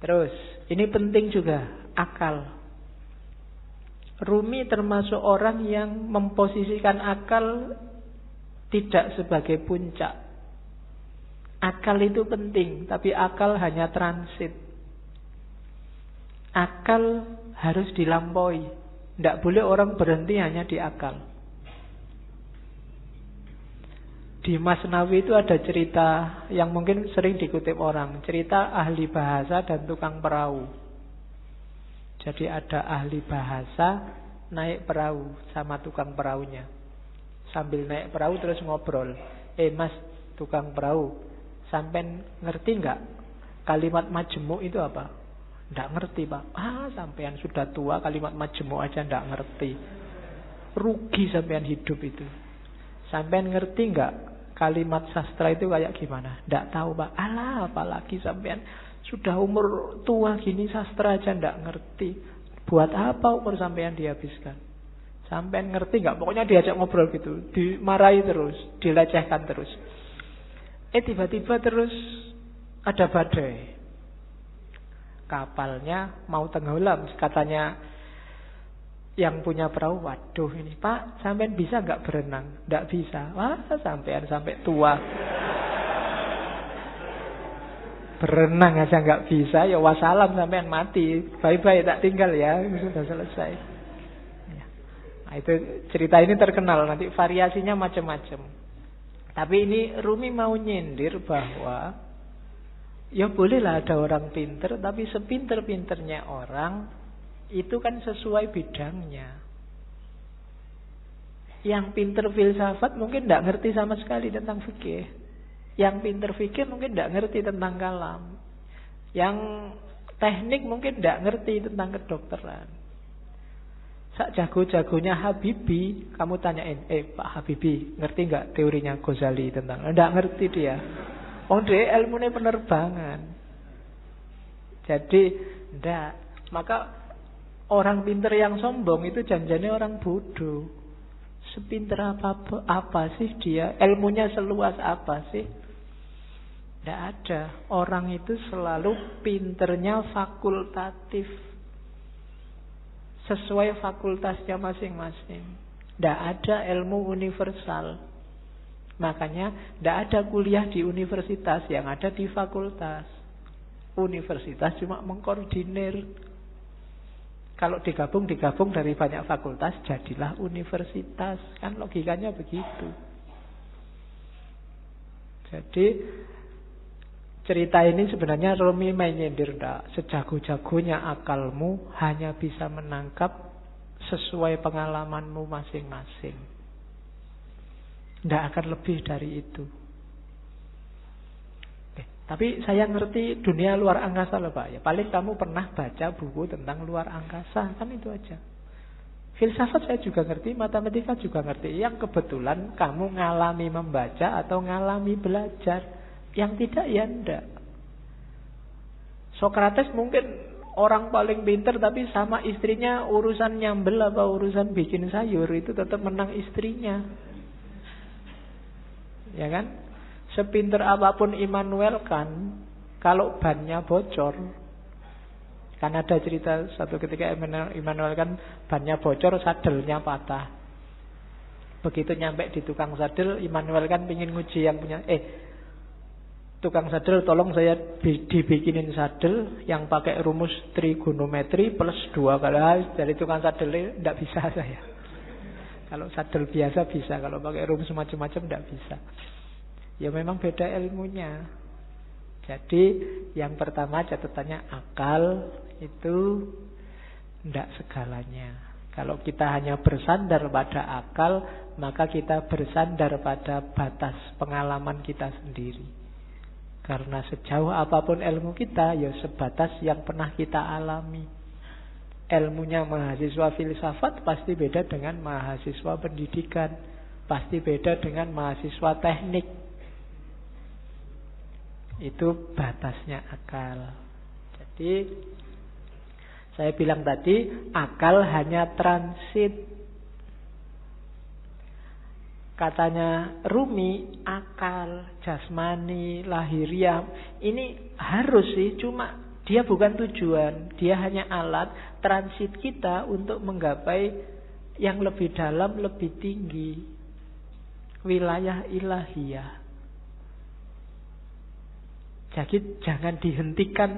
Terus, ini penting juga, akal. Rumi termasuk orang yang memposisikan akal tidak sebagai puncak. Akal itu penting, tapi akal hanya transit. Akal harus dilampaui. Tidak boleh orang berhenti hanya di akal. Di Masnawi itu ada cerita yang mungkin sering dikutip orang. Cerita ahli bahasa dan tukang perahu. Jadi ada ahli bahasa naik perahu sama tukang perahunya. Sambil naik perahu terus ngobrol. Mas, tukang perahu, sampean ngerti nggak kalimat majemuk itu apa? Nggak ngerti, Pak. Sampean sudah tua kalimat majemuk aja nggak ngerti. Rugi sampean hidup itu. Sampean ngerti nggak kalimat sastra itu kayak gimana? Nggak tahu, Pak. Apalagi sampean sudah umur tua gini sastra aja nggak ngerti. Buat apa umur sampean dihabiskan? Sampean ngerti nggak? Pokoknya diajak ngobrol gitu, dimarahi terus, dilecehkan terus. Tiba-tiba terus ada badai. Kapalnya mau tenggelam, katanya yang punya perahu, waduh ini Pak, sampean bisa nggak berenang? Nggak bisa. Sampean sampai tua berenang aja nggak bisa, ya wassalam sampean mati. Bye-bye, tak tinggal ya, sudah selesai. Nah, itu cerita ini terkenal, nanti variasinya macam-macam. Tapi ini Rumi mau nyindir bahwa ya bolehlah ada orang pinter, tapi sepinter-pinternya orang itu kan sesuai bidangnya. Yang pinter filsafat mungkin tidak ngerti sama sekali tentang fikih. Yang pinter fikih mungkin tidak ngerti tentang kalam. Yang teknik mungkin tidak ngerti tentang kedokteran. Sak jago-jagonya Habibie, kamu tanyain, Pak Habibie, ngerti nggak teorinya Ghazali tentang? Tidak ngerti dia. Dia ilmunya penerbangan. Jadi tidak. Maka orang pinter yang sombong itu janjane orang bodoh. Sepinter apa sih dia? Ilmunya seluas apa sih? Tidak ada. Orang itu selalu pinternya fakultatif. Sesuai fakultasnya masing-masing. Tidak ada ilmu universal. Makanya tidak ada kuliah di universitas, yang ada di fakultas. Universitas cuma mengkoordinir. Kalau digabung dari banyak fakultas, jadilah universitas. Kan logikanya begitu. Jadi cerita ini sebenarnya Rumi menyindir, sejago-jagonya akalmu hanya bisa menangkap sesuai pengalamanmu masing-masing. Tidak akan lebih dari itu. Tapi saya ngerti dunia luar angkasa loh Pak. Ya, paling kamu pernah baca buku tentang luar angkasa, kan itu aja. Filsafat saya juga ngerti, matematika juga ngerti. Yang kebetulan kamu ngalami membaca atau ngalami belajar. Yang tidak ya enggak. Sokrates mungkin orang paling pinter, tapi sama istrinya urusan nyambel apa urusan bikin sayur itu tetap menang istrinya. Ya kan? Sepinter apapun Immanuel kan, kalau bannya bocor, kan ada cerita satu ketika Immanuel kan bannya bocor, sadelnya patah. Begitu nyampe di tukang sadel, Immanuel kan pingin nguji yang punya, tukang sadel tolong saya dibikinin sadel yang pakai rumus trigonometri plus 2 kali. Dari tukang sadel tidak bisa saya. Kalau sadel biasa bisa, kalau pakai rumus macam-macam tidak bisa. Ya memang beda ilmunya. Jadi yang pertama catatannya akal itu tidak segalanya. Kalau kita hanya bersandar pada akal, maka kita bersandar pada batas pengalaman kita sendiri. Karena sejauh apapun ilmu kita, ya sebatas yang pernah kita alami. Ilmunya mahasiswa filsafat pasti beda dengan mahasiswa pendidikan, pasti beda dengan mahasiswa teknik. Itu batasnya akal. Jadi saya bilang tadi, akal hanya transit. Katanya Rumi, akal, jasmani, lahiriah ini harus sih, cuma Dia bukan tujuan, dia hanya alat transit kita untuk menggapai yang lebih dalam, lebih tinggi. Wilayah ilahiyah. Jadi jangan dihentikan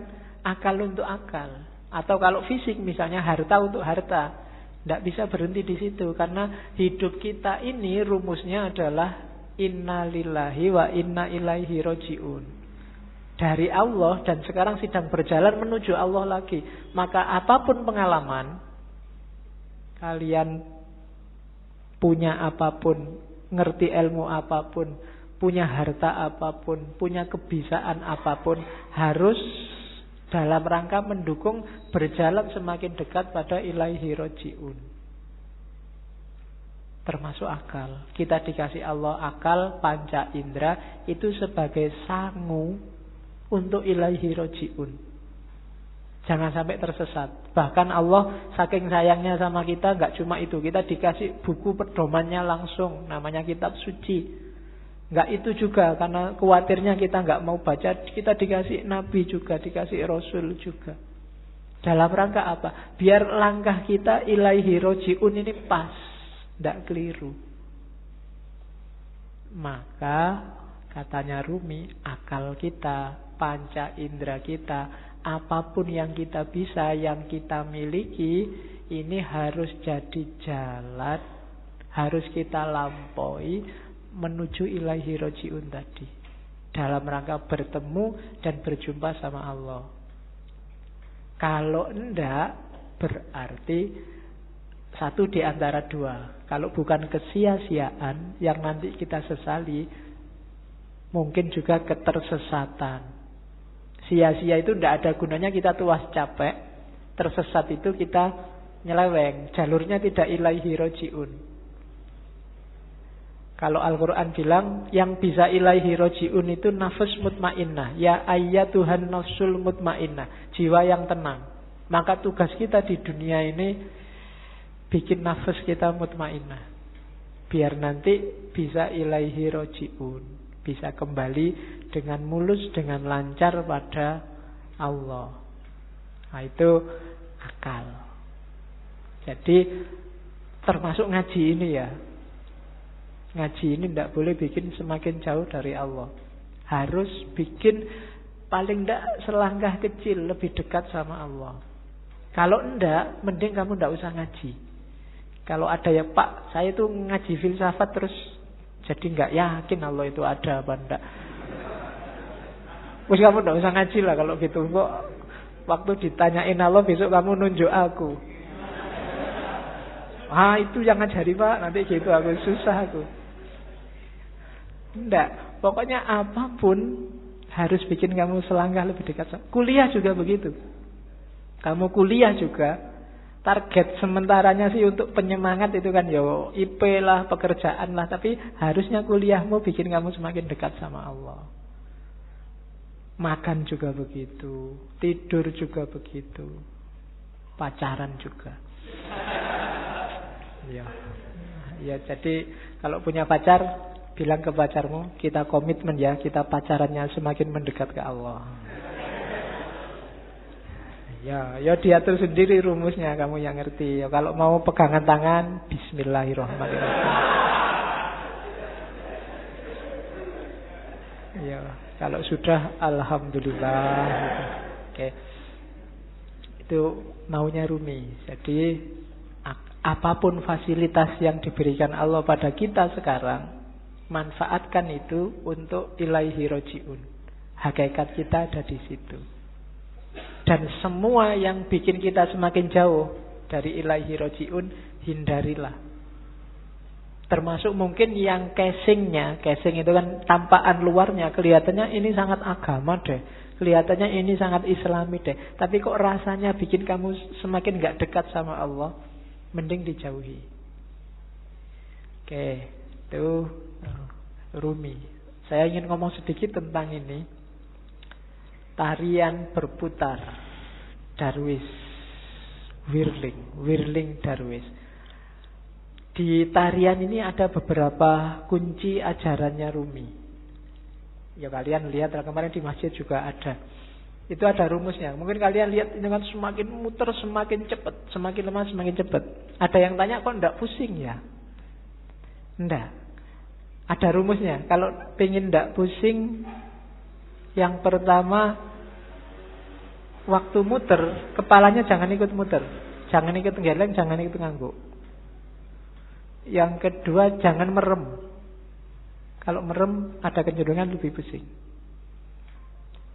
akal untuk akal. Atau kalau fisik misalnya harta untuk harta. Tidak bisa berhenti di situ. Karena hidup kita ini rumusnya adalah inna lillahi wa inna ilaihi roji'un. Dari Allah dan sekarang sedang berjalan menuju Allah lagi. Maka apapun pengalaman, kalian punya apapun, ngerti ilmu apapun, punya harta apapun, punya kebisaan apapun, harus dalam rangka mendukung berjalan semakin dekat pada ilaihi roji'un. Termasuk akal. Kita dikasih Allah akal, panca indera, itu sebagai sangu untuk ilaihi roji'un. Jangan sampai tersesat. Bahkan Allah saking sayangnya sama kita, gak cuma itu, kita dikasih buku pedomannya langsung, namanya kitab suci. Gak itu juga, karena khawatirnya kita gak mau baca, kita dikasih nabi juga, dikasih rasul juga. Dalam rangka apa? Biar langkah kita ilaihi roji'un ini pas, gak keliru. Maka katanya Rumi, akal kita, panca indera kita, apapun yang kita bisa, yang kita miliki, ini harus jadi jalan, harus kita lampaui menuju ilaihi roji'un tadi, dalam rangka bertemu dan berjumpa sama Allah. Kalau enggak, berarti satu di antara dua. Kalau bukan kesia-siaan yang nanti kita sesali, mungkin juga ketersesatan. Sia-sia itu tidak ada gunanya, kita tuas capek. Tersesat itu kita nyeleweng, jalurnya tidak ilaihi roji'un. Kalau Al-Quran bilang yang bisa ilaihi roji'un itu nafas mutmainnah. Ya ayyatuhan nafsul mutmainnah, jiwa yang tenang. Maka tugas kita di dunia ini bikin nafas kita mutmainnah, biar nanti bisa ilaihi roji'un, bisa kembali dengan mulus, dengan lancar pada Allah. Nah, itu akal. Jadi termasuk ngaji ini ya. Ngaji ini tidak boleh bikin semakin jauh dari Allah. Harus bikin paling tidak selangkah kecil lebih dekat sama Allah. Kalau enggak, mending kamu tidak usah ngaji. Kalau ada ya Pak, saya tuh ngaji filsafat terus jadi nggak yakin Allah itu ada apa enggak. Terus kamu tidak usah ngaji lah kalau gitu. Kok waktu ditanyain Allah besok kamu nunjuk aku. Itu yang ngajari Pak, nanti gitu aku susah aku. Enggak, pokoknya apapun harus bikin kamu selangkah lebih dekat. Kuliah juga begitu. Kamu kuliah juga, target sementaranya sih untuk penyemangat itu kan yo IP lah, pekerjaan lah, tapi harusnya kuliahmu bikin kamu semakin dekat sama Allah. Makan juga begitu, tidur juga begitu, pacaran juga. Ya, jadi kalau punya pacar, bilang ke pacarmu, kita komitmen ya, kita pacarannya semakin mendekat ke Allah. Ya diatur sendiri rumusnya, kamu yang ngerti. Ya, kalau mau pegangan tangan, bismillahirrahmanirrahim. Ya, kalau sudah, alhamdulillah. Oke. Itu maunya Rumi. Jadi apapun fasilitas yang diberikan Allah pada kita sekarang, manfaatkan itu untuk ilaihi roji'un. Hakikat kita ada di situ. Dan semua yang bikin kita semakin jauh dari ilaihi roji'un, hindarilah. Termasuk mungkin yang casingnya, casing itu kan tampakan luarnya, kelihatannya ini sangat agama deh, kelihatannya ini sangat islami deh, tapi kok rasanya bikin kamu semakin gak dekat sama Allah, mending dijauhi. Oke, itu Rumi. Saya ingin ngomong sedikit tentang ini. Tarian berputar, Darwis, Whirling Darwis. Di tarian ini ada beberapa kunci ajarannya Rumi. Ya kalian lihat kemarin di masjid juga ada. Itu ada rumusnya. Mungkin kalian lihat ini kan semakin muter semakin cepat, semakin lemah semakin cepat. Ada yang tanya kok enggak pusing ya? Enggak. Ada rumusnya. Kalau pengen enggak pusing, yang pertama waktu muter, kepalanya jangan ikut muter. Jangan ikut geleng, jangan ikut ngangguk. Yang kedua jangan merem. Kalau merem ada kecenderungan lebih pusing.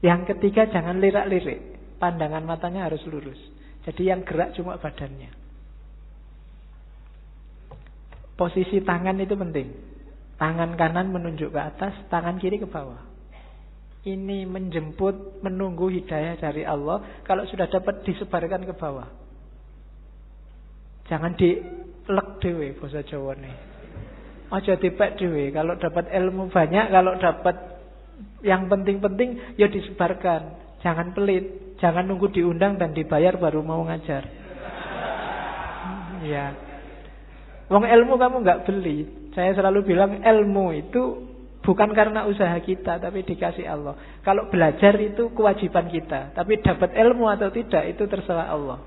Yang ketiga jangan lirak-lirik. Pandangan matanya harus lurus. Jadi yang gerak cuma badannya. Posisi tangan itu penting. Tangan kanan menunjuk ke atas, tangan kiri ke bawah. Ini menjemput, menunggu hidayah dari Allah. Kalau sudah dapat disebarkan ke bawah. Jangan dilek dhewe basa Jawane. Aja dipek dhewe. Kalau dapat ilmu banyak, kalau dapat yang penting-penting ya disebarkan. Jangan pelit, jangan nunggu diundang dan dibayar baru mau ngajar. Ya. Wong ilmu kamu nggak beli. Saya selalu bilang ilmu itu bukan karena usaha kita, tapi dikasih Allah. Kalau belajar itu kewajiban kita, tapi dapat ilmu atau tidak itu terserah Allah.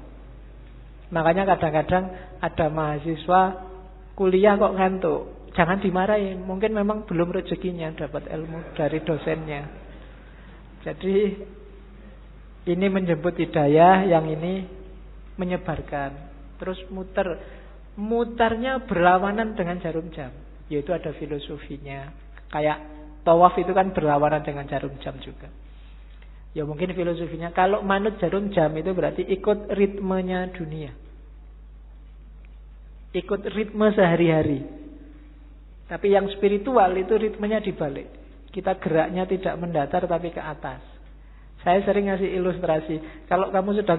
Makanya kadang-kadang ada mahasiswa kuliah kok ngantuk. Jangan dimarahin, mungkin memang belum rezekinya dapat ilmu dari dosennya. Jadi ini menjemput hidayah, yang ini menyebarkan. Terus mutarnya berlawanan dengan jarum jam. Yaitu ada filosofinya. Kayak tawaf itu kan berlawanan dengan jarum jam juga. Ya mungkin filosofinya, kalau manut jarum jam itu berarti ikut ritmenya dunia. Ikut ritme sehari-hari. Tapi yang spiritual itu ritmenya dibalik. Kita geraknya tidak mendatar tapi ke atas. Saya sering ngasih ilustrasi. Kalau kamu sudah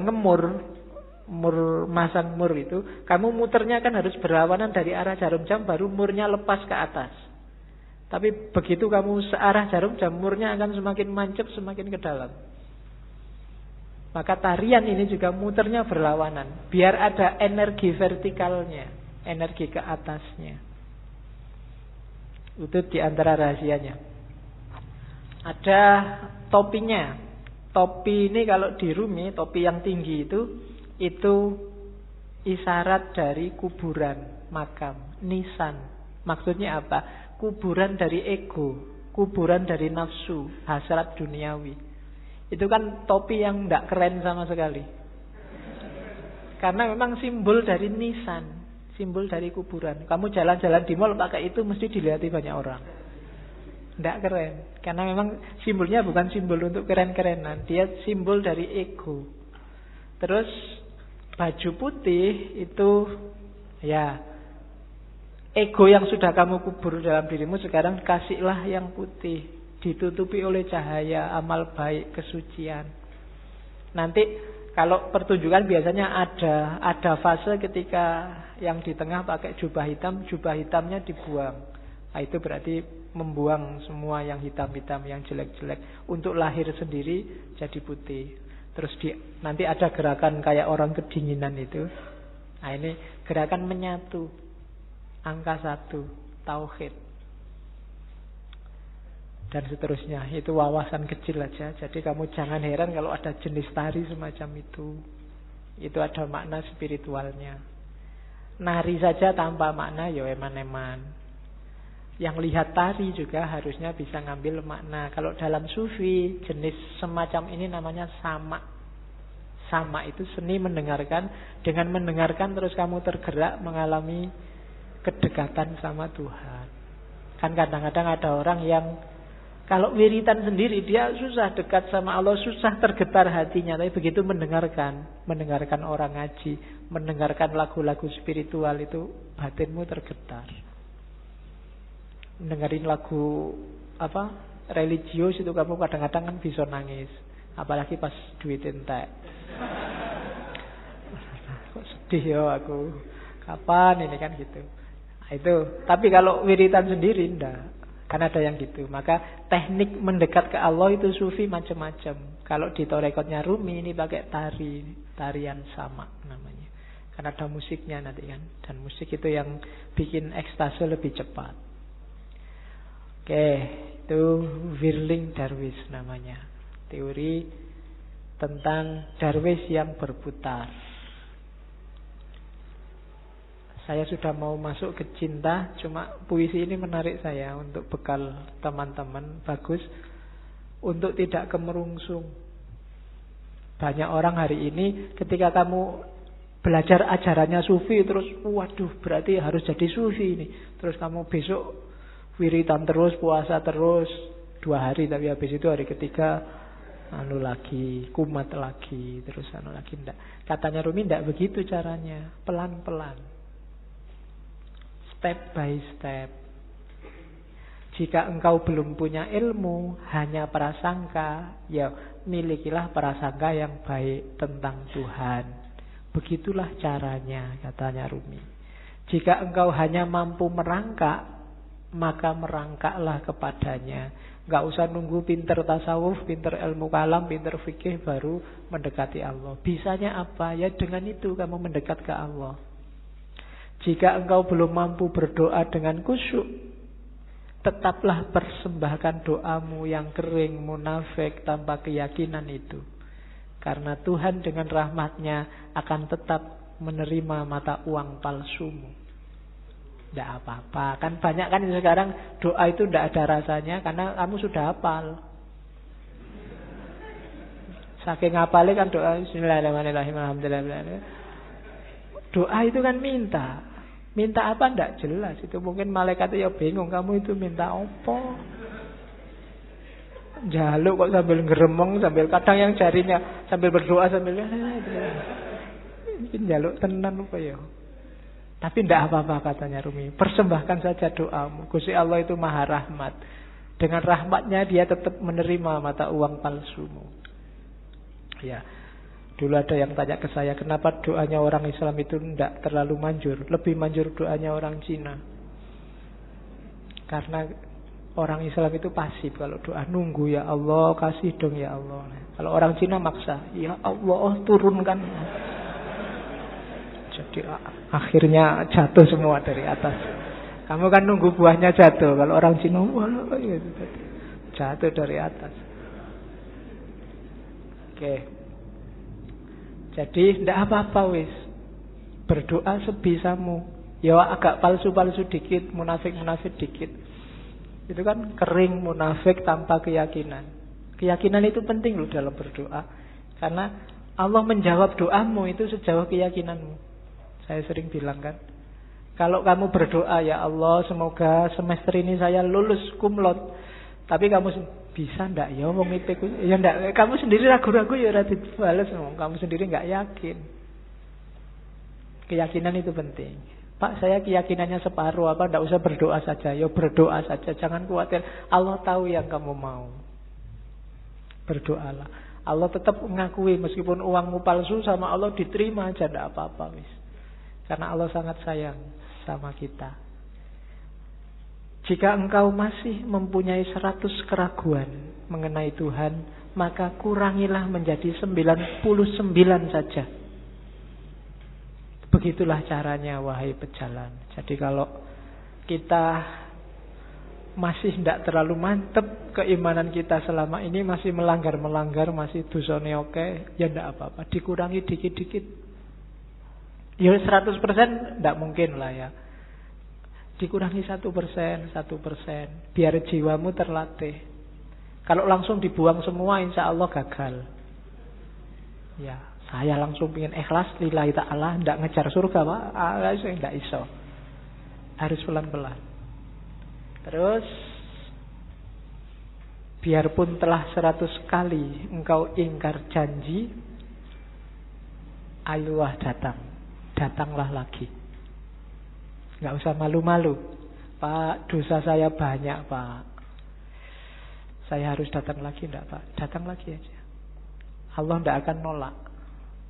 masang mur itu, kamu muternya kan harus berlawanan dari arah jarum jam, baru murnya lepas ke atas. Tapi begitu kamu searah jarum jam, murnya akan semakin mancep, semakin ke dalam. Maka tarian ini juga muternya berlawanan. Biar ada energi vertikalnya, energi ke atasnya. Itu diantara rahasianya. Ada topinya. Topi ini kalau di Rumi, topi yang tinggi itu isyarat dari kuburan, makam, nisan. Maksudnya apa? Kuburan dari ego, kuburan dari nafsu, hasrat duniawi. Itu kan topi yang tidak keren sama sekali. Karena memang simbol dari nisan, simbol dari kuburan. Kamu jalan-jalan di mall pakai itu mesti dilihat banyak orang. Tidak keren. Karena memang simbolnya bukan simbol untuk keren-kerenan. Dia simbol dari ego. Terus baju putih itu ya ego yang sudah kamu kubur dalam dirimu, sekarang kasihlah yang putih. Ditutupi oleh cahaya, amal baik, kesucian. Nanti kalau pertunjukan biasanya ada fase ketika yang di tengah pakai jubah hitamnya dibuang. Nah, itu berarti membuang semua yang hitam-hitam, yang jelek-jelek, untuk lahir sendiri jadi putih. Terus nanti ada gerakan kayak orang kedinginan itu. Nah, ini gerakan menyatu. Angka 1, tauhid. Dan seterusnya. Itu wawasan kecil aja. Jadi kamu jangan heran kalau ada jenis tari semacam itu. Itu ada makna spiritualnya. Nari saja tanpa makna ya eman-eman. Yang lihat tari juga harusnya bisa ngambil makna. Kalau dalam sufi, jenis semacam ini namanya sama. Sama itu seni mendengarkan. Dengan mendengarkan terus kamu tergerak mengalami kedekatan sama Tuhan. Kan kadang-kadang ada orang yang kalau wiritan sendiri dia susah dekat sama Allah, susah tergetar hatinya. Tapi begitu mendengarkan orang ngaji, mendengarkan lagu-lagu spiritual itu batinmu tergetar. Mendengarin lagu religius itu kamu kadang-kadang kan bisa nangis, apalagi pas duit entek. Kok sedih ya aku, kapan ini kan gitu. Nah, itu. Tapi kalau wiritan sendiri enggak. Kan ada yang gitu. Maka teknik mendekat ke Allah itu sufi macam-macam. Kalau di torekotnya Rumi ini pakai tarian sama namanya. Karena ada musiknya nanti kan. Dan musik itu yang bikin ekstase lebih cepat. Oke, itu Whirling Dervish namanya. Teori tentang Darwis yang berputar. Saya sudah mau masuk ke cinta, cuma puisi ini menarik saya untuk bekal teman-teman. Bagus untuk tidak kemerungsung. Banyak orang hari ini ketika kamu belajar ajarannya sufi terus, waduh berarti harus jadi sufi ini. Terus kamu besok wiritan terus, puasa terus 2 hari, tapi habis itu hari ketiga lagi, kumat lagi, terus lagi. Enggak. Katanya Rumi enggak begitu caranya, pelan-pelan. Step by step. Jika engkau belum punya ilmu, hanya prasangka, ya milikilah prasangka yang baik tentang Tuhan. Begitulah caranya, katanya Rumi. Jika engkau hanya mampu merangkak, maka merangkaklah kepadanya. Enggak usah nunggu pinter tasawuf, pinter ilmu kalam, pinter fikih baru mendekati Allah. Bisanya apa? Ya dengan itu kamu mendekat ke Allah. Jika engkau belum mampu berdoa dengan khusyuk, tetaplah persembahkan doamu yang kering, munafik, tanpa keyakinan itu. Karena Tuhan dengan rahmatnya akan tetap menerima mata uang palsumu. Tidak apa-apa. Kan banyak kan sekarang doa itu tidak ada rasanya karena kamu sudah hafal. Saking hafalnya kan doa Bismillahirrahmanirrahim, alhamdulillah. Doa itu kan minta. Minta apa tidak jelas. Itu mungkin malaikat ya bingung, kamu itu minta apa? Jaluk kok sambil ngeremong, sambil kadang yang jarinya sambil berdoa sambil mungkin jaluk tenan apa ya. Tapi tidak apa-apa katanya Rumi. Persembahkan saja doamu. Gusti Allah itu maha rahmat. Dengan rahmatnya dia tetap menerima mata uang palsumu. Ya. Dulu ada yang tanya ke saya, kenapa doanya orang Islam itu tidak terlalu manjur. Lebih manjur doanya orang Cina. Karena orang Islam itu pasif. Kalau doa nunggu, ya Allah kasih dong ya Allah. Kalau orang Cina maksa, ya Allah turunkan. Jadi akhirnya jatuh semua dari atas. Kamu kan nunggu buahnya jatuh. Kalau orang Cina jatuh dari atas. Oke. Jadi tidak apa-apa wis. Berdoa sebisamu. Ya agak palsu-palsu dikit, munafik-munafik dikit. Itu kan kering, munafik tanpa keyakinan. Keyakinan itu penting loh dalam berdoa. Karena Allah menjawab doamu itu sejauh keyakinanmu. Saya sering bilang kan, kalau kamu berdoa, ya Allah semoga semester ini saya lulus kumlot. Tapi kamu bisa ndak ya wong IPK ya ndak, kamu sendiri ragu-ragu ya ora dibales, kamu sendiri nggak yakin. Keyakinan itu penting. Pak, saya keyakinannya separuh, apa ndak usah berdoa saja. Ya berdoa saja, jangan khawatir. Allah tahu yang kamu mau. Berdoalah. Allah tetap mengakui meskipun uangmu palsu sama Allah diterima aja ndak apa-apa wis. Karena Allah sangat sayang sama kita. Jika engkau masih mempunyai 100 keraguan mengenai Tuhan, maka kurangilah menjadi 99 saja. Begitulah caranya wahai pejalan. Jadi kalau kita masih tidak terlalu mantep keimanan kita selama ini, masih melanggar-melanggar, masih dosane oke, ya tidak apa-apa, dikurangi dikit-dikit. Ya 100% tidak mungkin lah ya. Dikurangi 1%, biar jiwamu terlatih. Kalau langsung dibuang semua, insya Allah gagal. Ya, saya langsung ingin ikhlas lillahi ta'ala, tidak ngejar surga Pak, tidak iso. Harus pelan-pelan. Terus biarpun telah 100 kali engkau ingkar janji, ayolah datanglah lagi. Nggak usah malu-malu. Pak, dosa saya banyak Pak, saya harus datang lagi. Enggak Pak, datang lagi aja. Allah tidak akan nolak.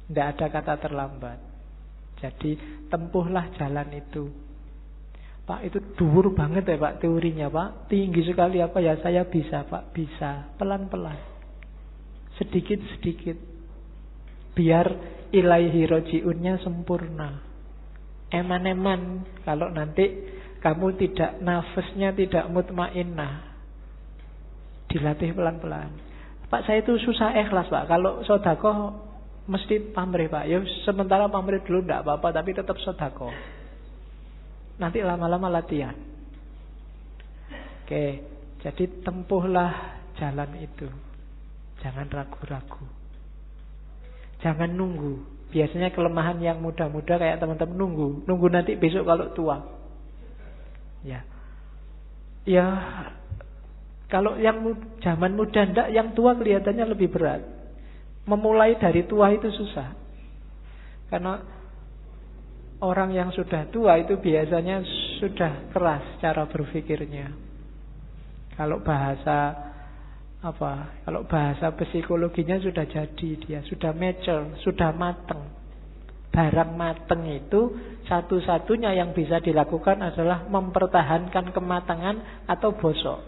Tidak ada kata terlambat. Jadi tempuhlah jalan itu. Pak, itu dhuwur banget ya Pak teorinya Pak, tinggi sekali apa ya? Saya bisa Pak, bisa. Pelan-pelan, sedikit-sedikit, biar ilaihi roji'unnya sempurna. Eman-eman. Kalau nanti kamu tidak, nafasnya tidak mutmainnah, dilatih pelan-pelan. Pak saya itu susah ikhlas Pak. Kalau sedekah mesti pamrih Pak. Ya sementara pamrih dulu enggak apa-apa, tapi tetap sedekah. Nanti lama-lama latihan. Oke, jadi tempuhlah jalan itu. Jangan ragu-ragu. Jangan nunggu. Biasanya kelemahan yang muda-muda kayak teman-teman nunggu nanti besok kalau tua. Ya, kalau yang zaman muda ndak, yang tua kelihatannya lebih berat. Memulai dari tua itu susah. Karena orang yang sudah tua itu biasanya sudah keras cara berpikirnya. Kalau bahasa psikologinya sudah jadi, dia sudah mature, sudah mateng. Barang mateng itu satu-satunya yang bisa dilakukan adalah mempertahankan kematangan atau bosok.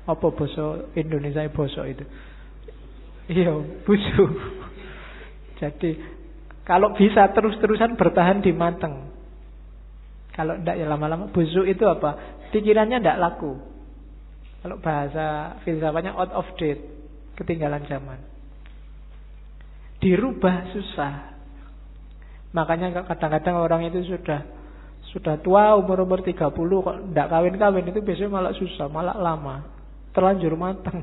Apa bosok Indonesia bosok itu? Iya, busuk. Jadi kalau bisa terus-terusan bertahan di mateng. Kalau enggak ya lama-lama busuk itu apa? Pikirannya enggak laku. Kalau bahasa filsafatnya out of date, ketinggalan zaman. Dirubah susah. Makanya kadang-kadang orang itu sudah tua, umur 30 kok enggak kawin-kawin, itu biasanya malah susah, malah lama. Terlanjur matang.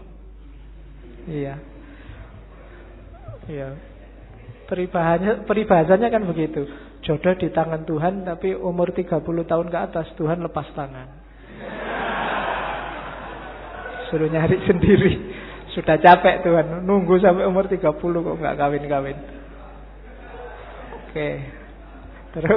Iya. Peribahasanya kan begitu. Jodoh di tangan Tuhan, tapi umur 30 tahun ke atas Tuhan lepas tangan. Suruh nyari sendiri. Sudah capek Tuhan, nunggu sampai umur 30 kok nggak kawin-kawin. Oke. Terus